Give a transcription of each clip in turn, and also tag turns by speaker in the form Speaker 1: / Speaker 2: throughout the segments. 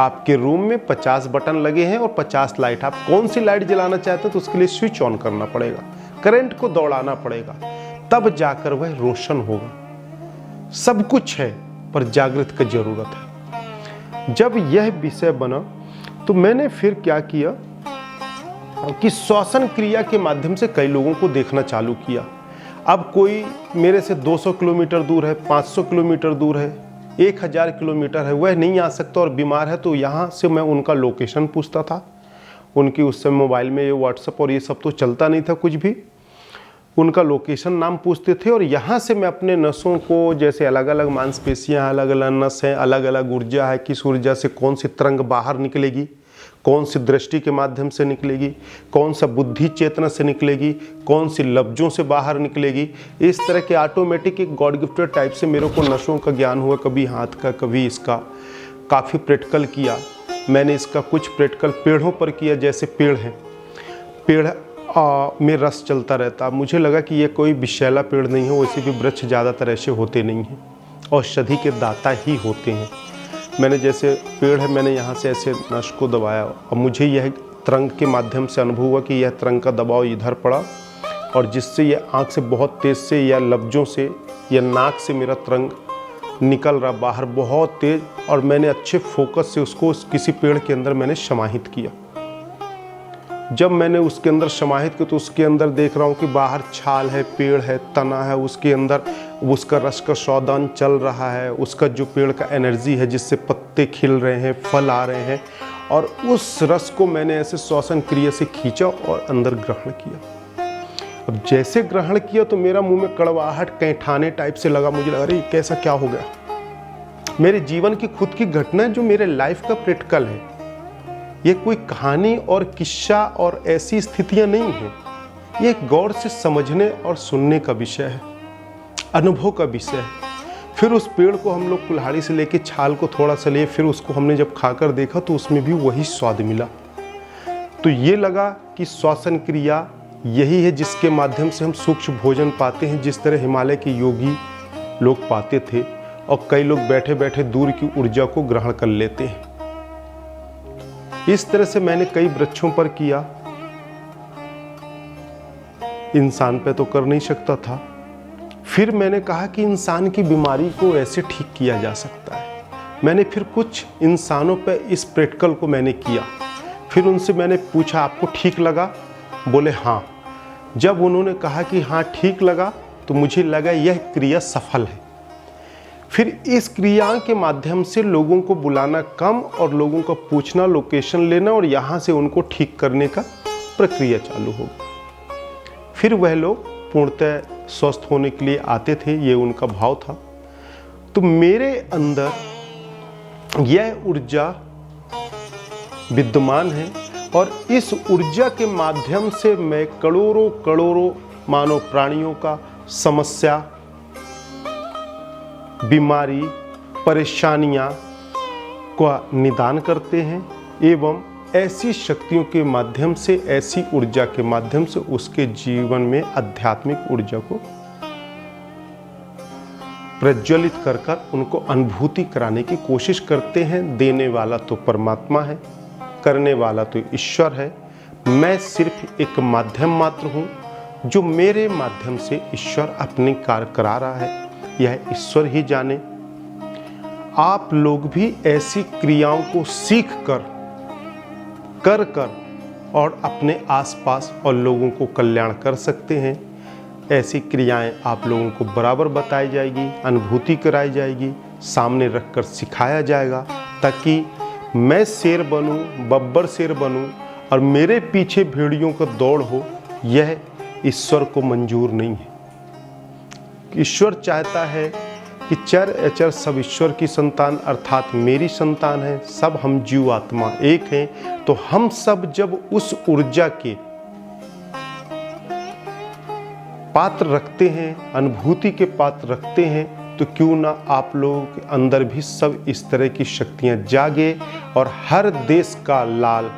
Speaker 1: आपके रूम में 50 बटन लगे हैं और 50 लाइट। आप कौन सी लाइट जलाना चाहते हैं तो उसके लिए स्विच ऑन करना पड़ेगा, करंट को दौड़ाना पड़ेगा, तब जाकर वह रोशन होगा। सब कुछ है पर जागृत की जरूरत है। जब यह विषय बना तो मैंने फिर क्या किया कि श्वसन क्रिया के माध्यम से कई लोगों को देखना चालू किया। अब कोई मेरे से 200 किलोमीटर दूर है, 500 किलोमीटर दूर है, 1000 किलोमीटर है, वह नहीं आ सकता और बीमार है, तो यहाँ से मैं उनका लोकेशन पूछता था। उनकी उस समय मोबाइल में ये व्हाट्सएप और ये सब तो चलता नहीं था कुछ भी। उनका लोकेशन नाम पूछते थे और यहाँ से मैं अपने नसों को, जैसे अलग अलग मांसपेशियाँ, अलग अलग नस हैं, अलग अलग ऊर्जा है, किस ऊर्जा से कौन सी तरंग बाहर निकलेगी, कौन सी दृष्टि के माध्यम से निकलेगी, कौन सा बुद्धि चेतना से निकलेगी, कौन सी लफ्जों से बाहर निकलेगी, इस तरह के ऑटोमेटिक एक गॉड गिफ्टेड टाइप से मेरे को नसों का ज्ञान हुआ। कभी हाथ का, कभी इसका, काफ़ी प्रैक्टिकल किया मैंने इसका। कुछ प्रैक्टिकल पेड़ों पर किया, जैसे पेड़ हैं, पेड़ में रस चलता रहता। मुझे लगा कि ये कोई विषैला पेड़ नहीं है, वैसे भी वृक्ष ज़्यादातर ऐसे होते नहीं हैं, औषधि के दाता ही होते हैं। मैंने जैसे पेड़ है, मैंने यहाँ से ऐसे नस को दबाया और मुझे यह तरंग के माध्यम से अनुभव हुआ कि यह तरंग का दबाव इधर पड़ा और जिससे यह आँख से बहुत तेज़ से या लफ्जों से या नाक से मेरा तरंग निकल रहा बाहर बहुत तेज़, और मैंने अच्छे फोकस से उसको किसी पेड़ के अंदर मैंने समाहित किया। जब मैंने उसके अंदर समाहित किया तो उसके अंदर देख रहा हूँ कि बाहर छाल है, पेड़ है, तना है, उसके अंदर उसका रस का शोधन चल रहा है, उसका जो पेड़ का एनर्जी है जिससे पत्ते खिल रहे हैं, फल आ रहे हैं, और उस रस को मैंने ऐसे श्वसन क्रिया से खींचा और अंदर ग्रहण किया। अब जैसे ग्रहण किया तो मेरा मुंह में कड़वाहट, कैंठाने टाइप से लगा। मुझे लगा अरे कैसा क्या हो गया। मेरे जीवन की खुद की घटना जो मेरे लाइफ का प्रैक्टिकल है, ये कोई कहानी और किस्सा और ऐसी स्थितियां नहीं है, ये एक गौर से समझने और सुनने का विषय है, अनुभव का विषय है। फिर उस पेड़ को हम लोग कुल्हाड़ी से लेके छाल को थोड़ा सा लिए, फिर उसको हमने जब खाकर देखा तो उसमें भी वही स्वाद मिला। तो ये लगा कि श्वसन क्रिया यही है जिसके माध्यम से हम सूक्ष्म भोजन पाते हैं, जिस तरह हिमालय के योगी लोग पाते थे और कई लोग बैठे बैठे दूर की ऊर्जा को ग्रहण कर लेते हैं। इस तरह से मैंने कई वृक्षों पर किया, इंसान पे तो कर नहीं सकता था। फिर मैंने कहा कि इंसान की बीमारी को ऐसे ठीक किया जा सकता है। मैंने फिर कुछ इंसानों पे इस प्रैक्टिकल को मैंने किया। फिर उनसे मैंने पूछा आपको ठीक लगा? बोले हाँ। जब उन्होंने कहा कि हाँ ठीक लगा तो मुझे लगा यह क्रिया सफल है। फिर इस क्रिया के माध्यम से लोगों को बुलाना कम और लोगों का पूछना, लोकेशन लेना और यहाँ से उनको ठीक करने का प्रक्रिया चालू हो गई। फिर वह लोग पूर्णतः स्वस्थ होने के लिए आते थे, ये उनका भाव था। तो मेरे अंदर यह ऊर्जा विद्यमान है और इस ऊर्जा के माध्यम से मैं करोड़ों करोड़ों मानव प्राणियों का समस्या, बीमारी, परेशानियां का निदान करते हैं एवं ऐसी शक्तियों के माध्यम से, ऐसी ऊर्जा के माध्यम से उसके जीवन में आध्यात्मिक ऊर्जा को प्रज्वलित कर उनको अनुभूति कराने की कोशिश करते हैं। देने वाला तो परमात्मा है, करने वाला तो ईश्वर है। मैं सिर्फ एक माध्यम मात्र हूँ, जो मेरे माध्यम से ईश्वर अपने कार्य करा रहा है, यह ईश्वर ही जाने। आप लोग भी ऐसी क्रियाओं को सीख कर और अपने आसपास और लोगों को कल्याण कर सकते हैं। ऐसी क्रियाएं आप लोगों को बराबर बताई जाएगी, अनुभूति कराई जाएगी, सामने रखकर सिखाया जाएगा, ताकि मैं शेर बनूं, बब्बर शेर बनूं और मेरे पीछे भेड़ियों का दौड़ हो। यह ईश्वर को मंजूर नहीं है। ईश्वर चाहता है कि चर अचर सब ईश्वर की संतान अर्थात मेरी संतान है। सब हम जीव आत्मा एक हैं। तो हम सब जब उस ऊर्जा के पात्र रखते हैं, अनुभूति के पात्र रखते हैं, तो क्यों ना आप लोगों के अंदर भी सब इस तरह की शक्तियां जागे और हर देश का लाल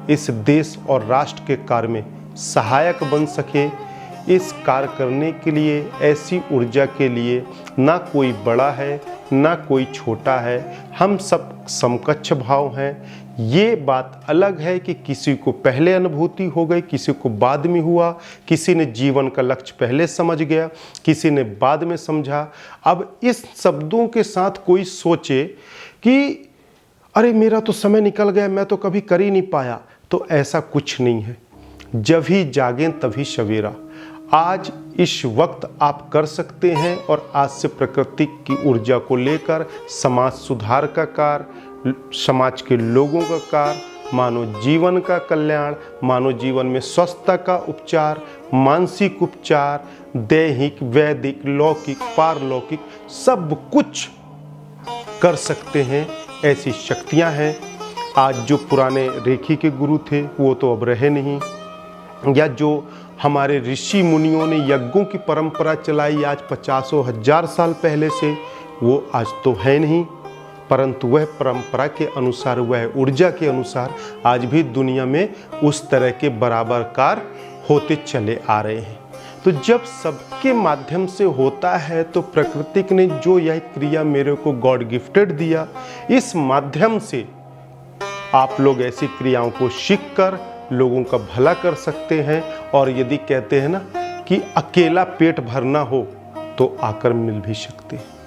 Speaker 1: इस देश और राष्ट्र के कार्य में सहायक बन सके। इस कार्य करने के लिए, ऐसी ऊर्जा के लिए ना कोई बड़ा है ना कोई छोटा है, हम सब समकक्ष भाव हैं। ये बात अलग है कि किसी को पहले अनुभूति हो गई, किसी को बाद में हुआ, किसी ने जीवन का लक्ष्य पहले समझ गया, किसी ने बाद में समझा। अब इस शब्दों के साथ कोई सोचे कि अरे मेरा तो समय निकल गया, मैं तो कभी कर ही नहीं पाया, तो ऐसा कुछ नहीं है। जब ही जागें तभी सवेरा। आज इस वक्त आप कर सकते हैं और आज से प्रकृति की ऊर्जा को लेकर समाज सुधार का कार्य, समाज के लोगों का कार्य, मानव जीवन का कल्याण, मानव जीवन में स्वस्थता का उपचार, मानसिक उपचार, दैहिक, वैदिक, लौकिक, पारलौकिक सब कुछ कर सकते हैं। ऐसी शक्तियां हैं। आज जो पुराने रेखी के गुरु थे वो तो अब रहे नहीं, या जो हमारे ऋषि मुनियों ने यज्ञों की परंपरा चलाई आज 50,000 साल पहले से, वो आज तो है नहीं, परंतु वह परंपरा के अनुसार, वह ऊर्जा के अनुसार आज भी दुनिया में उस तरह के बराबर कार्य होते चले आ रहे हैं। तो जब सबके माध्यम से होता है तो प्रकृति ने जो यह क्रिया मेरे को गॉड गिफ्टेड दिया, इस माध्यम से आप लोग ऐसी क्रियाओं को सीख कर लोगों का भला कर सकते हैं। और यदि कहते हैं ना कि अकेला पेट भरना हो तो आकर मिल भी सकते हैं।